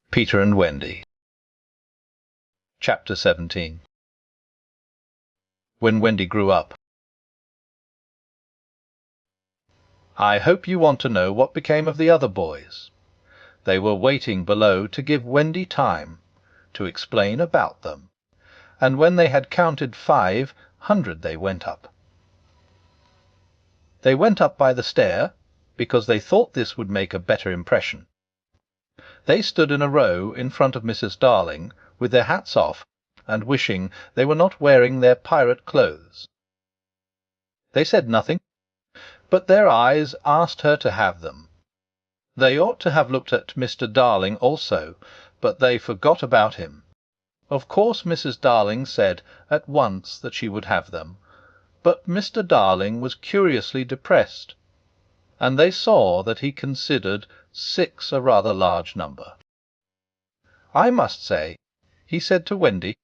Peter and Wendy. Chapter 17. When Wendy grew up. I hope you want to know what became of the other boys. They were waiting below to give Wendy time to explain about them, and when they had counted 500 they went up. They went up by the stair, because they thought this would make a better impression. They stood in a row in front of Mrs. Darling, with their hats off, and wishing they were not wearing their pirate clothes. They said nothing, but their eyes asked her to have them. They ought to have looked at Mr. Darling also, but they forgot about him. Of course Mrs. Darling said at once that she would have them, but Mr. Darling was curiously depressed, and they saw that he considered 6 a rather large number. I must say, he said to Wendy,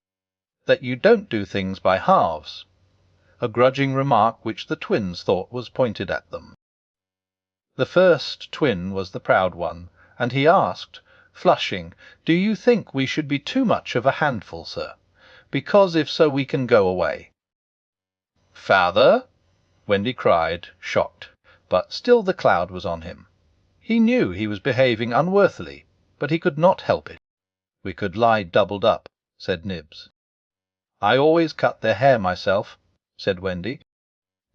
that you don't do things by halves, a grudging remark which the twins thought was pointed at them. The first twin was the proud one, and he asked, flushing, "Do you think we should be too much of a handful, sir? Because if so we can go away." "Father!" Wendy cried, shocked, but still the cloud was on him. He knew he was behaving unworthily, but he could not help it. "We could lie doubled up," said Nibs. "I always cut their hair myself," said Wendy.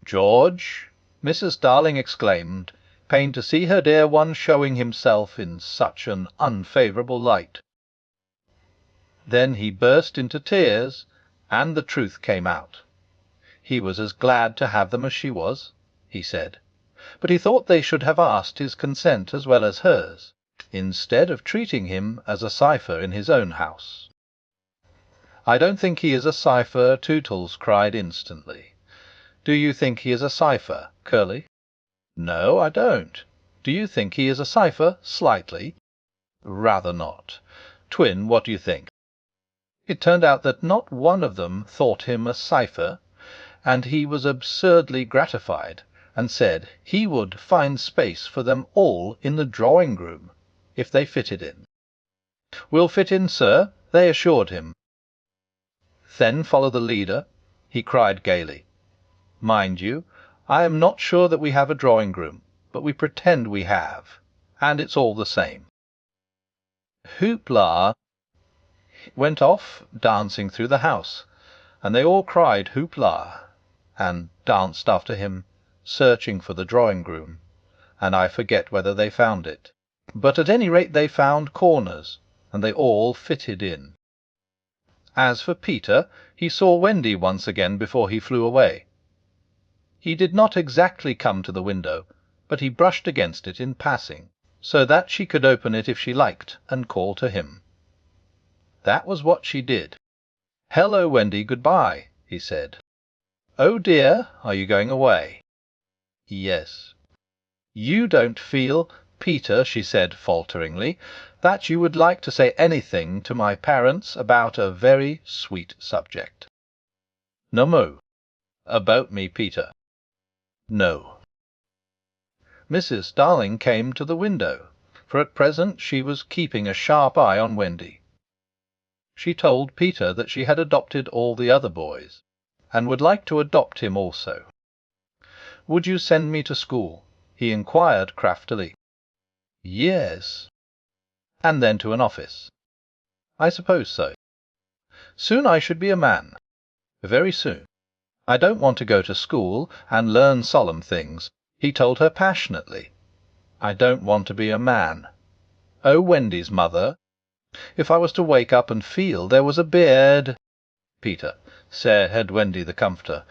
"George!" Mrs. Darling exclaimed, pained to see her dear one showing himself in such an unfavourable light. Then he burst into tears, and the truth came out. He was as glad to have them as she was, he said, but he thought they should have asked his consent as well as hers, instead of treating him as a cipher in his own house. "I don't think he is a cipher," Tootles cried instantly. "Do you think he is a cipher, Curly?" "No, I don't. Do you think he is a cipher, Slightly?" "Rather not. Twin, what do you think?" It turned out that not one of them thought him a cipher, and he was absurdly gratified, and said he would find space for them all in the drawing-room, if they fitted in. "We'll fit in, sir," they assured him. Then follow the leader, he cried gaily. "Mind you, I am not sure that we have a drawing-room, but we pretend we have, and it's all the same." Hoopla went off dancing through the house, and they all cried hoopla, and danced after him, searching for the drawing-room, and I forget whether they found it. But at any rate they found corners, and they all fitted in. As for Peter, he saw Wendy once again before he flew away. He did not exactly come to the window, but he brushed against it in passing, so that she could open it if she liked, and call to him. That was what she did. "Hello, Wendy, good-bye," he said. "Oh dear, are you going away?" "Yes." "You don't feel, Peter," she said falteringly, "that you would like to say anything to my parents about a very sweet subject?" "No. About me, Peter?" "No." Mrs. Darling came to the window, for at present she was keeping a sharp eye on Wendy. She told Peter that she had adopted all the other boys, and would like to adopt him also. "Would you send me to school?" he inquired craftily. "Yes." "And then to an office?" "I suppose so." "Soon I should be a man." "Very soon." "I don't want to go to school and learn solemn things," he told her passionately. "I don't want to be a man. Oh, Wendy's mother, if I was to wake up and feel there was a beard—" "Peter," said Wendy the comforter,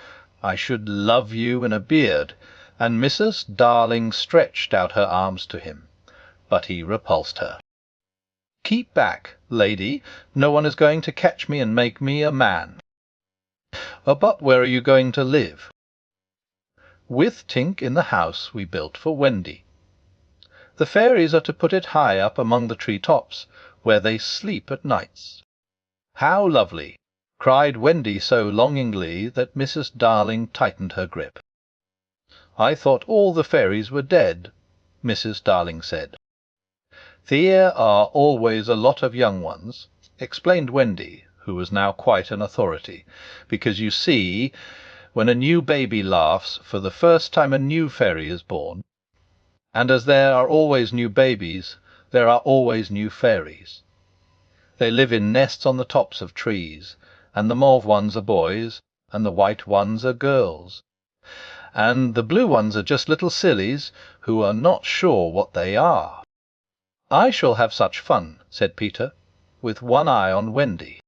"I should love you in a beard," and Mrs. Darling stretched out her arms to him, but he repulsed her. "Keep back, lady, no one is going to catch me and make me a man." "But where are you going to live?" "With Tink in the house we built for Wendy. The fairies are to put it high up among the tree-tops, where they sleep at nights." "How lovely!" cried Wendy so longingly that Mrs. Darling tightened her grip. "I thought all the fairies were dead," Mrs. Darling said. "There are always a lot of young ones," explained Wendy, who was now quite an authority, "because, you see, when a new baby laughs for the first time a new fairy is born, and as there are always new babies, there are always new fairies. They live in nests on the tops of trees, and the mauve ones are boys, and the white ones are girls, and the blue ones are just little sillies who are not sure what they are." "I shall have such fun," said Peter, with one eye on Wendy.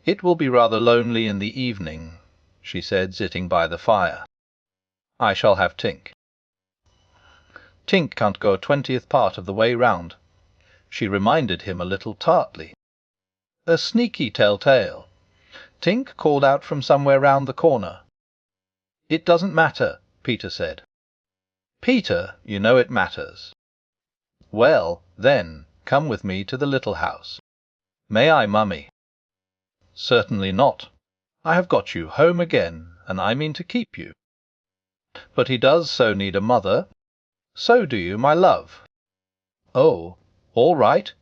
"It will be rather lonely in the evening," she said, sitting by the fire. "I shall have Tink." "Tink can't go a 20th part of the way round." She reminded him a little tartly. "A sneaky tell-tale. Tink called out from somewhere round the corner." "It doesn't matter," Peter said. "Peter, you know it matters." "Well, then, come with me to the little house." "May I, mummy?" "Certainly not. I have got you home again, and I mean to keep you." "But he does so need a mother." "So do you, my love." "Oh, all right,"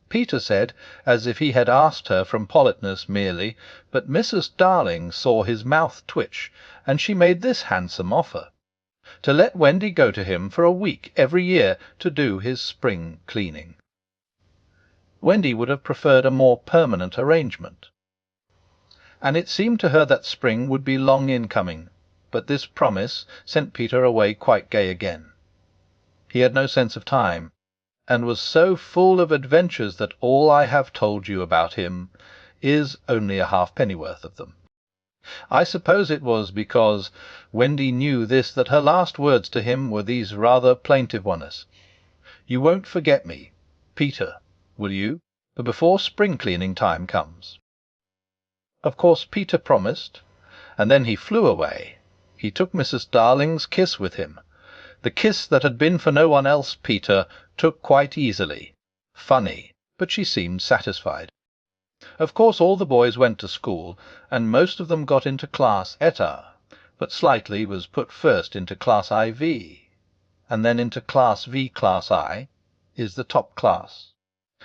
Peter said, as if he had asked her from politeness merely, but Mrs. Darling saw his mouth twitch, and she made this handsome offer: to let Wendy go to him for a week every year to do his spring cleaning. Wendy would have preferred a more permanent arrangement, and it seemed to her that spring would be long in coming, but this promise sent Peter away quite gay again. He had no sense of time, and was so full of adventures that all I have told you about him is only a halfpennyworth of them. I suppose it was because Wendy knew this that her last words to him were these rather plaintive ones: "You won't forget me, Peter, will you, before spring cleaning time comes?" Of course Peter promised, and then he flew away. He took Mrs. Darling's kiss with him. The kiss that had been for no one else Peter took quite easily. Funny, but she seemed satisfied. Of course all the boys went to school, and most of them got into class Eta, but Slightly was put first into class IV, and then into class V. Class I is the top class.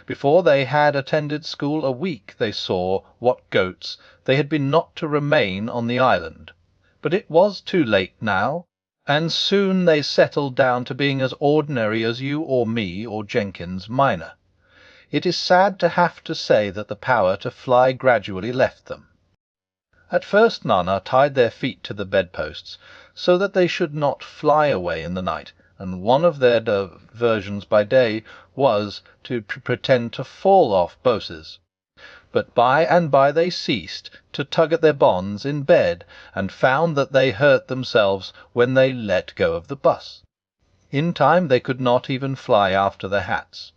Before they had attended school a week they saw what goats they had been not to remain on the island, but it was too late now, and soon they settled down to being as ordinary as you or me or Jenkins minor. It is sad to have to say that the power to fly gradually left them. At first Nana tied their feet to the bedposts so that they should not fly away in the night, and one of their diversions by day was to pretend to fall off bosses. But by and by they ceased to tug at their bonds in bed, and found that they hurt themselves when they let go of the bus. In time they could not even fly after their hats.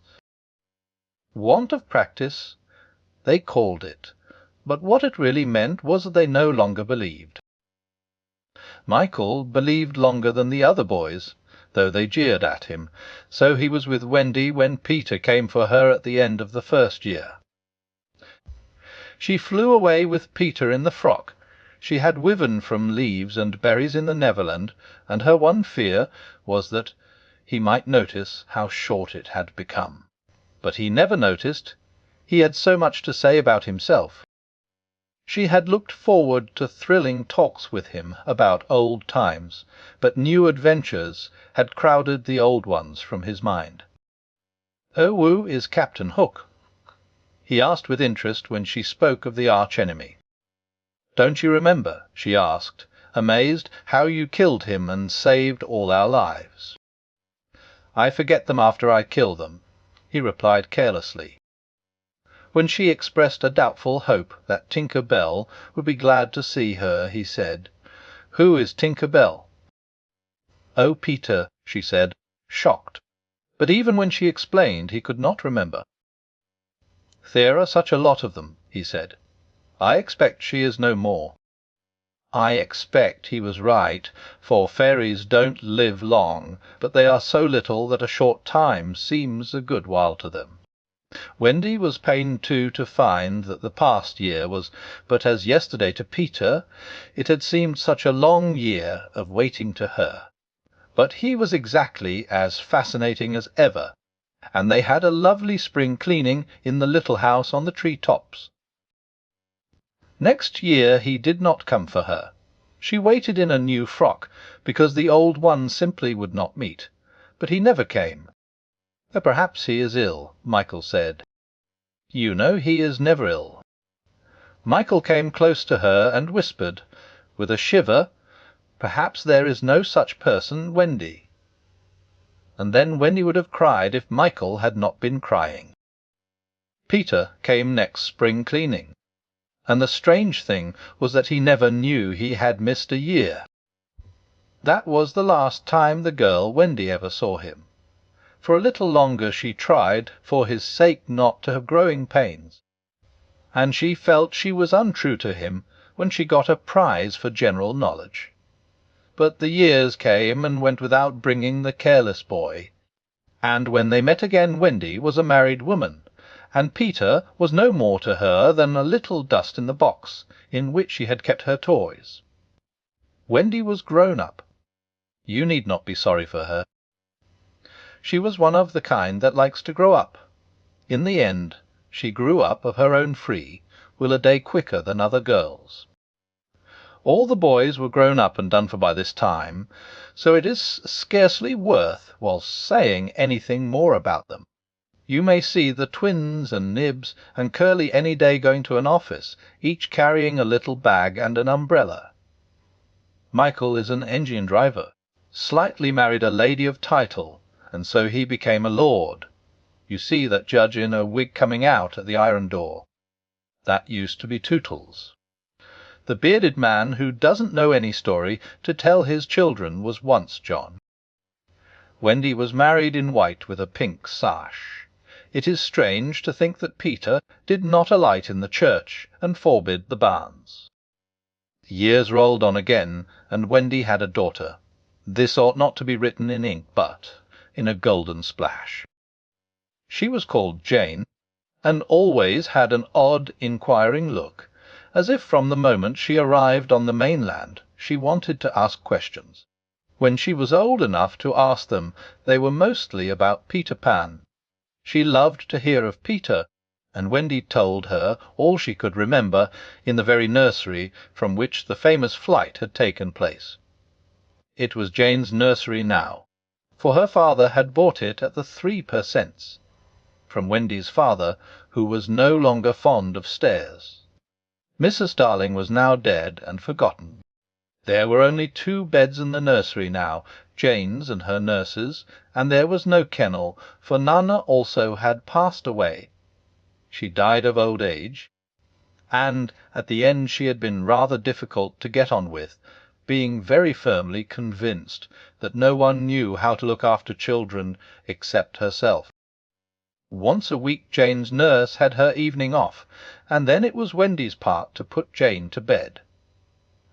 Want of practice, they called it, but what it really meant was that they no longer believed. Michael believed longer than the other boys, though they jeered at him, so he was with Wendy when Peter came for her at the end of the first year. She flew away with Peter in the frock. She had wiven from leaves and berries in the Neverland, and her one fear was that he might notice how short it had become. But he never noticed. He had so much to say about himself. She had looked forward to thrilling talks with him about old times, but new adventures had crowded the old ones from his mind. "Owu is Captain Hook?" he asked with interest when she spoke of the arch-enemy. "Don't you remember," she asked, amazed, "how you killed him and saved all our lives?" "I forget them after I kill them," he replied carelessly. When she expressed a doubtful hope that Tinker Bell would be glad to see her, he said, "Who is Tinker Bell?" "Oh, Peter," she said, shocked. But even when she explained, he could not remember. "There are such a lot of them," he said. "I expect she is no more." I expect he was right, for fairies don't live long, but they are so little that a short time seems a good while to them. Wendy was pained too to find that the past year was but as yesterday to Peter. It had seemed such a long year of waiting to her. But he was exactly as fascinating as ever, and they had a lovely spring cleaning in the little house on the tree tops. Next year he did not come for her. She waited in a new frock, because the old one simply would not meet, but he never came. Perhaps he is ill, Michael said. You know he is never ill. Michael came close to her and whispered, with a shiver, perhaps there is no such person, Wendy. And then Wendy would have cried if Michael had not been crying. Peter came next spring cleaning, and the strange thing was that he never knew he had missed a year. That was the last time the girl Wendy ever saw him. For a little longer she tried, for his sake, not to have growing pains, and she felt she was untrue to him when she got a prize for general knowledge. But the years came and went without bringing the careless boy, and when they met again Wendy was a married woman, and Peter was no more to her than a little dust in the box in which she had kept her toys. Wendy was grown up. You need not be sorry for her. She was one of the kind that likes to grow up. In the end, she grew up of her own free, will a day quicker than other girls. All the boys were grown up and done for by this time, so it is scarcely worth while saying anything more about them. You may see the twins and Nibs and Curly any day going to an office, each carrying a little bag and an umbrella. Michael is an engine driver, slightly married a lady of title, and so he became a lord. You see that judge in a wig coming out at the iron door. That used to be Tootles. The bearded man who doesn't know any story to tell his children was once John. Wendy was married in white with a pink sash. It is strange to think that Peter did not alight in the church and forbid the barns. The years rolled on again, and Wendy had a daughter. This ought not to be written in ink, but in a golden splash. She was called Jane, and always had an odd, inquiring look, as if from the moment she arrived on the mainland she wanted to ask questions. When she was old enough to ask them, they were mostly about Peter Pan. She loved to hear of Peter, and Wendy told her all she could remember in the very nursery from which the famous flight had taken place. It was Jane's nursery now, for her father had bought it at the 3 per cents, from Wendy's father, who was no longer fond of stairs. Mrs. Darling was now dead and forgotten. There were only 2 beds in the nursery now, Jane's and her nurse's, and there was no kennel, for Nana also had passed away. She died of old age, and at the end she had been rather difficult to get on with, being very firmly convinced that no one knew how to look after children except herself. Once a week Jane's nurse had her evening off, and then it was Wendy's part to put Jane to bed.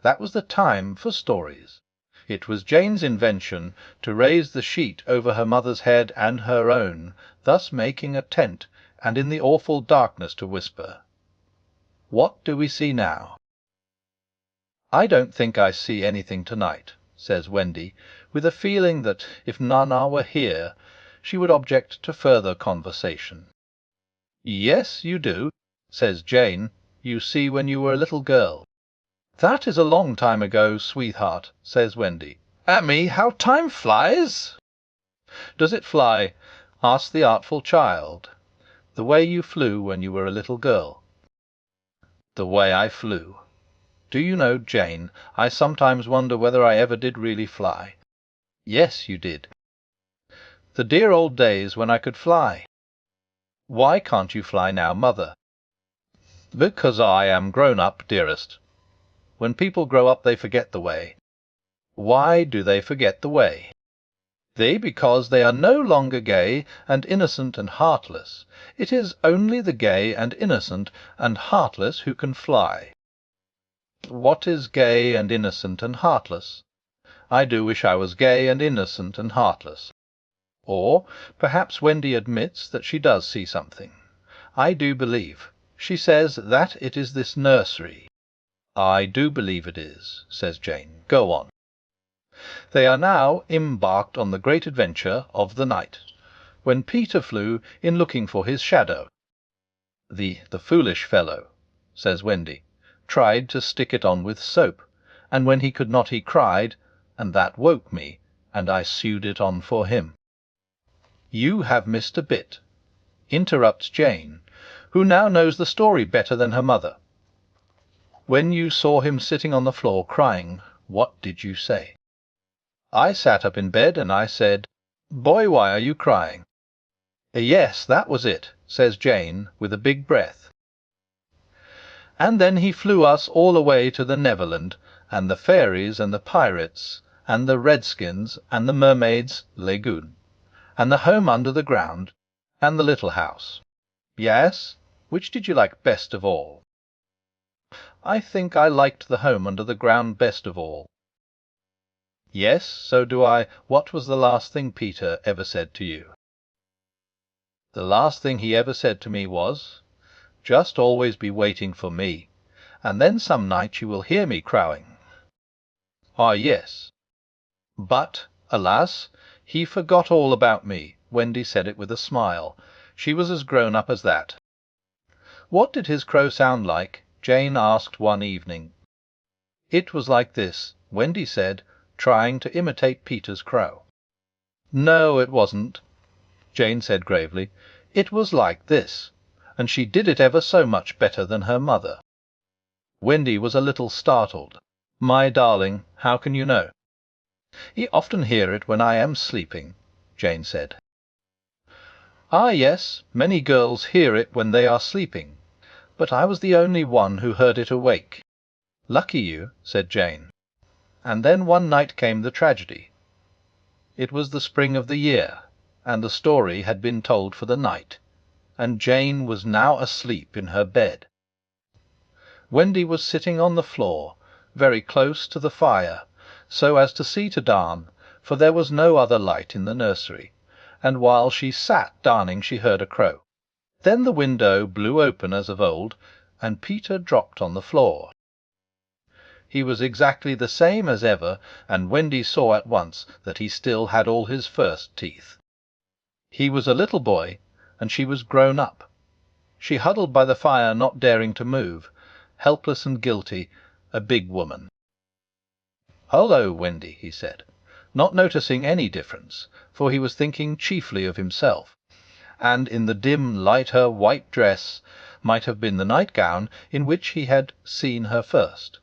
That was the time for stories. It was Jane's invention to raise the sheet over her mother's head and her own, thus making a tent, and in the awful darkness to whisper. What do we see now? I don't think I see anything tonight, says Wendy, with a feeling that if Nana were here she would object to further conversation. Yes, you do, says Jane. You see when you were a little girl. That is a long time ago, sweetheart, says Wendy. Me, how time flies! Does it fly? Asked the artful child. The way you flew when you were a little girl. The way I flew. Do you know, Jane, I sometimes wonder whether I ever did really fly. Yes, you did. The dear old days when I could fly. Why can't you fly now, mother? Because I am grown up, dearest. When people grow up they forget the way. Why do they forget the way? Because they are no longer gay and innocent and heartless. It is only the gay and innocent and heartless who can fly. What is gay and innocent and heartless? I do wish I was gay and innocent and heartless. Or perhaps Wendy admits that she does see something. I do believe. She says that it is this nursery. I do believe it is, says Jane. Go on. They are now embarked on the great adventure of the night. when Peter flew in looking for his shadow. The foolish fellow, says Wendy, tried to stick it on with soap, and when he could not he cried, and that woke me, and I sewed it on for him. You have missed a bit, interrupts Jane, who now knows the story better than her mother. When you saw him sitting on the floor crying, what did you say? I sat up in bed and I said, "Boy, why are you crying?" Yes, that was it, says Jane, with a big breath. And then he flew us all away to the Neverland, and the fairies and the pirates, and the redskins and the mermaids, lagoon, and the home under the ground, and the little house. Yes? Which did you like best of all? I think I liked the home under the ground best of all. Yes, so do I. What was the last thing Peter ever said to you? The last thing he ever said to me was, "Just always be waiting for me, and then some night you will hear me crowing." Ah, yes. But, alas, he forgot all about me. Wendy said it with a smile. She was as grown up as that. What did his crow sound like? Jane asked one evening. It was like this, Wendy said, trying to imitate Peter's crow. No, it wasn't, Jane said gravely. It was like this, and she did it ever so much better than her mother. Wendy was a little startled. My darling, how can you know? I often hear it when I am sleeping, Jane said. Ah, yes, many girls hear it when they are sleeping, but I was the only one who heard it awake. Lucky you, said Jane. And then one night came the tragedy. It was the spring of the year, and the story had been told for the night, and Jane was now asleep in her bed. Wendy was sitting on the floor, very close to the fire, so as to see to darn, for there was no other light in the nursery, and while she sat darning she heard a crow. Then the window blew open as of old, and Peter dropped on the floor. He was exactly the same as ever, and Wendy saw at once that he still had all his first teeth. He was a little boy, and she was grown up. She huddled by the fire, not daring to move, helpless and guilty, a big woman. "Hullo, Wendy," he said, not noticing any difference, for he was thinking chiefly of himself, and in the dim light her white dress might have been the nightgown in which he had seen her first.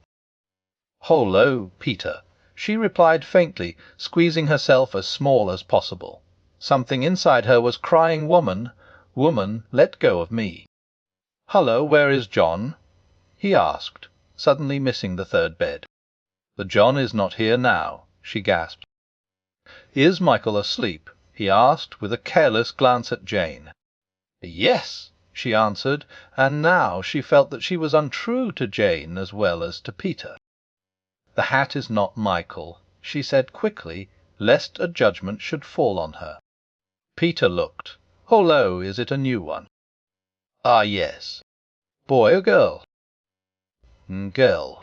"Hullo, Peter," she replied faintly, squeezing herself as small as possible. Something inside her was crying, "Woman, woman, let go of me." "Hullo, where is John?" he asked, suddenly missing the third bed. "The John is not here now," she gasped. "Is Michael asleep?" he asked, with a careless glance at Jane. "Yes," she answered, and now she felt that she was untrue to Jane as well as to Peter. "The hat is not Michael," she said quickly, lest a judgment should fall on her. Peter looked. "Hullo, is it a new one?" "Ah, yes." "Boy or girl?" "Girl."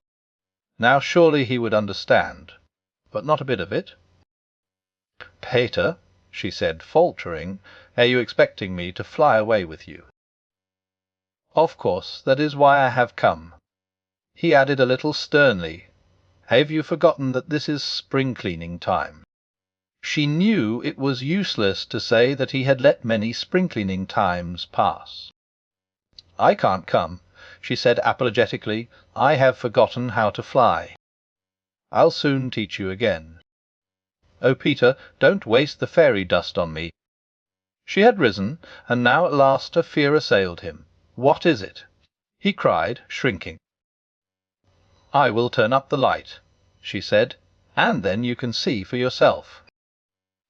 Now surely he would understand, but not a bit of it. "Peter," she said, faltering, "are you expecting me to fly away with you?" "Of course, that is why I have come." He added a little sternly, "Have you forgotten that this is spring-cleaning time?" She knew it was useless to say that he had let many spring-cleaning times pass. "I can't come," she said apologetically. "I have forgotten how to fly. I'll soon teach you again. Oh, Peter, don't waste the fairy dust on me." She had risen, and now at last a fear assailed him. "What is it?" he cried, shrinking. "I will turn up the light," she said, "and then you can see for yourself."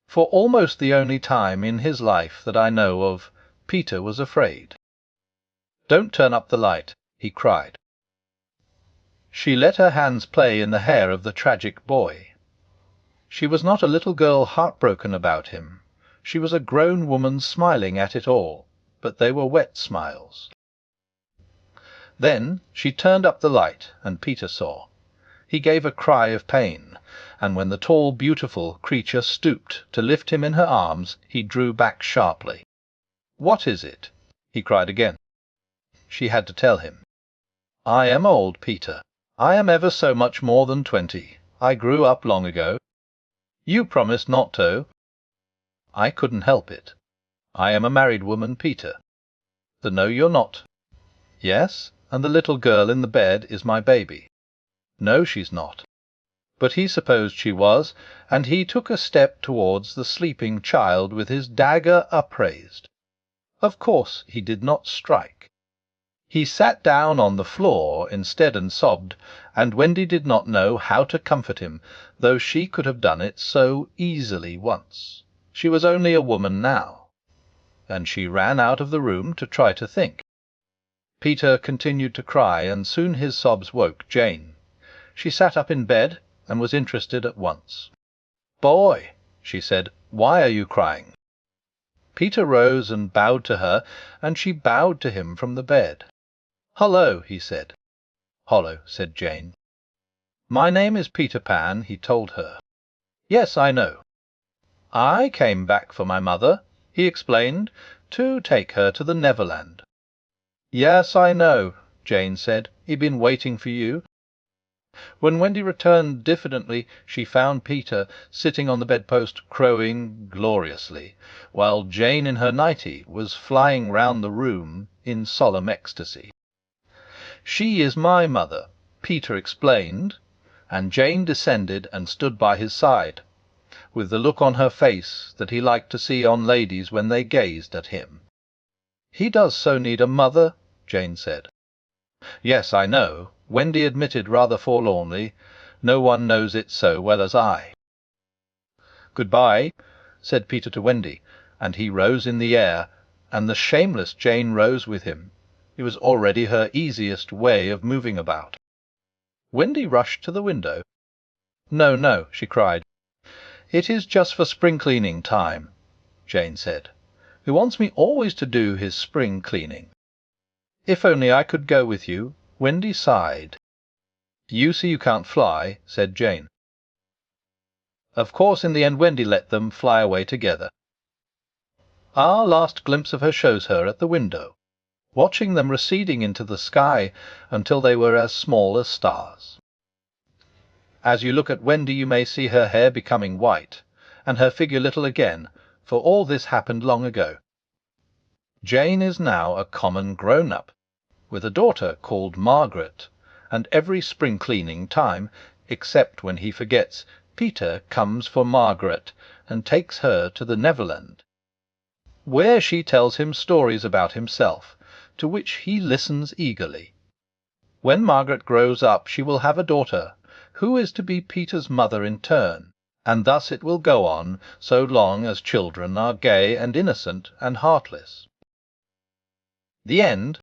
For almost the only time in his life that I know of, Peter was afraid. "Don't turn up the light," he cried. She let her hands play in the hair of the tragic boy. She was not a little girl heartbroken about him. She was a grown woman smiling at it all, but they were wet smiles. Then she turned up the light, and Peter saw. He gave a cry of pain, and when the tall, beautiful creature stooped to lift him in her arms, he drew back sharply. "What is it?" he cried again. She had to tell him. "I am old, Peter. I am ever so much more than 20. I grew up long ago." "You promised not to." "I couldn't help it. I am a married woman, Peter." "No, you're not." "Yes, and the little girl in the bed is my baby." "No, she's not." But he supposed she was, and he took a step towards the sleeping child with his dagger upraised. Of course he did not strike. He sat down on the floor instead and sobbed, and Wendy did not know how to comfort him, though she could have done it so easily once. She was only a woman now. And she ran out of the room to try to think. Peter continued to cry, and soon his sobs woke Jane. She sat up in bed and was interested at once. "Boy," she said, "why are you crying?" Peter rose and bowed to her, and she bowed to him from the bed. "Hullo," he said. "Hollow," said Jane. "My name is Peter Pan," he told her. "Yes, I know." "I came back for my mother," he explained, "to take her to the Neverland." "Yes, I know," Jane said. "He'd been waiting for you." When Wendy returned diffidently, she found Peter sitting on the bedpost crowing gloriously, while Jane in her nightie was flying round the room in solemn ecstasy. "She is my mother," Peter explained, and Jane descended and stood by his side, with the look on her face that he liked to see on ladies when they gazed at him. "He does so need a mother," Jane said. "Yes, I know," Wendy admitted rather forlornly. "No one knows it so well as I." "Good-bye," said Peter to Wendy, and he rose in the air, and the shameless Jane rose with him. It was already her easiest way of moving about. Wendy rushed to the window. "No, no," she cried. "It is just for spring-cleaning time," Jane said. "He wants me always to do his spring-cleaning." "If only I could go with you," Wendy sighed. "You see you can't fly," said Jane. Of course in the end Wendy let them fly away together. Our last glimpse of her shows her at the window, watching them receding into the sky until they were as small as stars. As you look at Wendy you may see her hair becoming white, and her figure little again, for all this happened long ago. Jane is now a common grown-up, with a daughter called Margaret, and every spring-cleaning time, except when he forgets, Peter comes for Margaret and takes her to the Neverland, where she tells him stories about himself, to which he listens eagerly. When Margaret grows up she will have a daughter, who is to be Peter's mother in turn, and thus it will go on so long as children are gay and innocent and heartless. The end